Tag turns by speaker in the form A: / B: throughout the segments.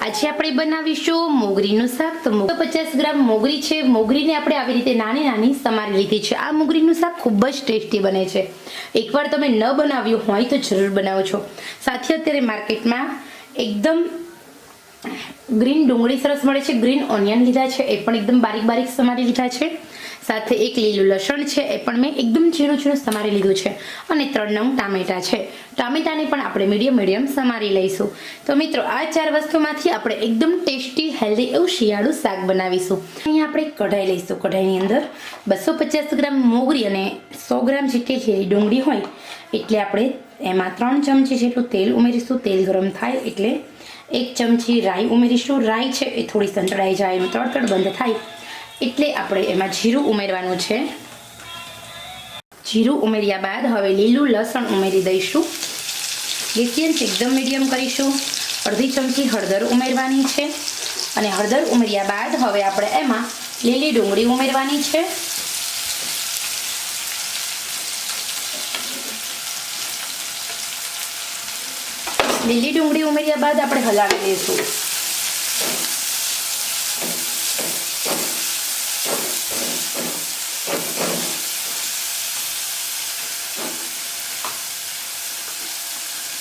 A: આજે આપણે બનાવીશું મોગરીનું શાક। તો 50 ગ્રામ મોગરી છે। મોગરીને આપણે આવી રીતે નાની નાની સમારી લીધી છે। આ મોગરીનું શાક ખૂબ જ ટેસ્ટી બને છે। એકવાર તમે ન બનાવ્યું હોય તો જરૂર બનાવજો। સાથે અત્યારે માર્કેટમાં એકદમ ગ્રીન ડુંગળી સરસ મળે છે। ગ્રીન ઓનિયન લીધા છે, એ પણ એકદમ બારીક બારીક સમારી લીધા છે। સાથે એક લીલું લસણ છે, એ પણ મેં એકદમ ઝીણું ઝીણું સમારી લીધું છે। અને 3 નંગ ટામેટા છે। ટામેટાને પણ આપણે મીડિયમ સમારી લઈશું। તો મિત્રો આ 4 વસ્તુમાંથી આપણે એકદમ ટેસ્ટી હેલ્ધી એવું શિયાળુ શાક બનાવીશું। અહીંયા આપણે કઢાઈ લઈશું। કઢાઈની અંદર 250 ગ્રામ મોગરી અને 100 ગ્રામ જેટલી લીલી ડુંગળી હોય એટલે આપણે એમાં 3 ચમચી જેટલું તેલ ઉમેરીશું। તેલ ગરમ થાય એટલે 1 ચમચી રાઈ ઉમેરીશું। રાઈ છે એ થોડી સંતળાઈ જાય, એમ તડતડ બંધ થાય એટલે આપણે એમાં જીરું ઉમેરવાનું છે। જીરું ઉમેર્યા બાદ હવે લીલું લસણ ઉમેરી દઈશું। ગેસ એકદમ મીડિયમ કરીશું। અડધી ચમચી હળદર ઉમેરવાની છે અને હળદર ઉમેર્યા બાદ હવે આપણે એમાં લીલી ડુંગળી ઉમેરવાની છે। લીલી ડુંગળી ઉમેર્યા બાદ આપણે હલાવી લઈશું।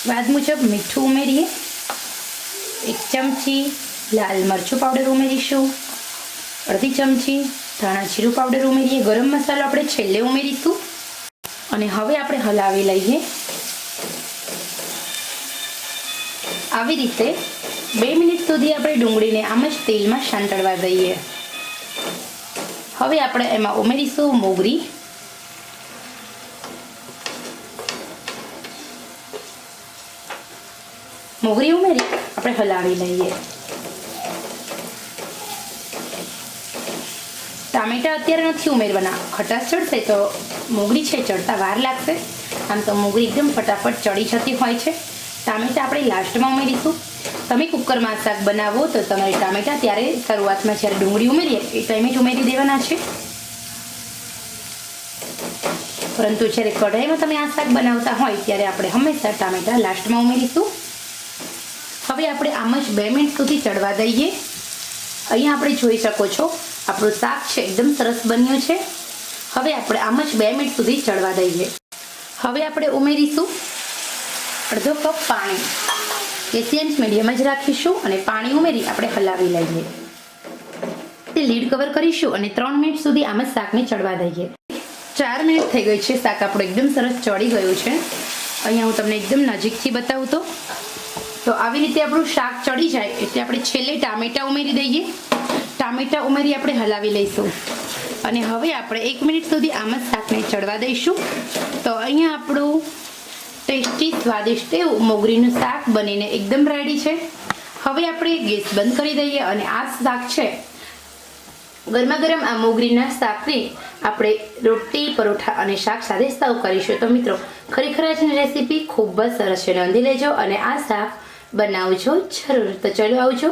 A: સ્વાદ મુજબ મીઠું ઉમેરીએ। 1 ચમચી લાલ મરચું પાવડર ઉમેરીશું। અડધી ચમચી ધાણા જીરું પાવડર ઉમેરીએ। ગરમ મસાલો આપણે છેલ્લે ઉમેરીશું અને હવે આપણે હલાવી લઈએ। આવી રીતે 2 મિનિટ સુધી આપણે ડુંગળીને આમ જ તેલમાં સાંતળવા દઈએ। હવે આપણે એમાં ઉમેરીશું મોગરી। મોગરી ઉમેરી આપણે હલાવી લઈએ। ટામેટા અત્યારે નથી ઉમેરવાના, ખટાશ ચડશે તો મોગરી છે ચડતા વાર લાગશે। આમ તો મોગરી એકદમ ફટાફટ ચડી જતી હોય છે। ટામેટા આપણે લાસ્ટમાં ઉમેરીશું। તમે કુકરમાં શાક બનાવો તો તમારે ટામેટા ત્યારે શરૂઆતમાં જ્યારે ડુંગળી ઉમેરીએ એ ટાઈમે જ ઉમેરી દેવાના છે, પરંતુ જ્યારે કઢાઈમાં તમે આ શાક બનાવતા હોય ત્યારે આપણે હંમેશા ટામેટા લાસ્ટમાં ઉમેરીશું। હવે આપણે આમ જ 2 મિનિટ સુધી ચડવા દઈએ। અહીંયા આપણે જોઈ શકો છો આપણું શાક છે એકદમ સરસ બન્યું છે। હવે આપણે આમ જ 2 મિનિટ સુધી ચડવા દઈએ। હવે આપણે ઉમેરીશું અડધો કપ પાણી। ગેસ મીડિયમ જ રાખીશું અને પાણી ઉમેરી આપણે હલાવી લઈએ। તે લીડ કવર કરીશું અને 3 મિનિટ સુધી આમ જ શાકને ચડવા દઈએ। 4 મિનિટ થઈ ગઈ છે, શાક આપણું એકદમ સરસ ચડી ગયું છે। અહીંયા હું તમને એકદમ નજીકથી બતાવું તો આવી રીતે આપણું શાક ચડી જાય એટલે આપણે છેલ્લે ટામેટા ઉમેરી દઈએ। ટામેટા ઉમેરી આપણે હલાવી લઈશું અને હવે આપણે 1 મિનિટ સુધી આમ જ શાકને ચડવા દઈશું। તો અહીંયા આપણું ટેસ્ટી સ્વાદિષ્ટ એવું મોગરીનું શાક બનીને એકદમ રેડી છે। હવે આપણે ગેસ બંધ કરી દઈએ અને આ શાક છે ગરમા ગરમ આ મોગરીના શાકને આપણે રોટી, પરોઠા અને શાક સાથે સર્વ કરીશું। તો મિત્રો ખરેખર આજની રેસીપી ખૂબ જ સરસ છે, નોંધી લેજો અને આ શાક બનાવજો જરૂર। તો ચલો આવજો।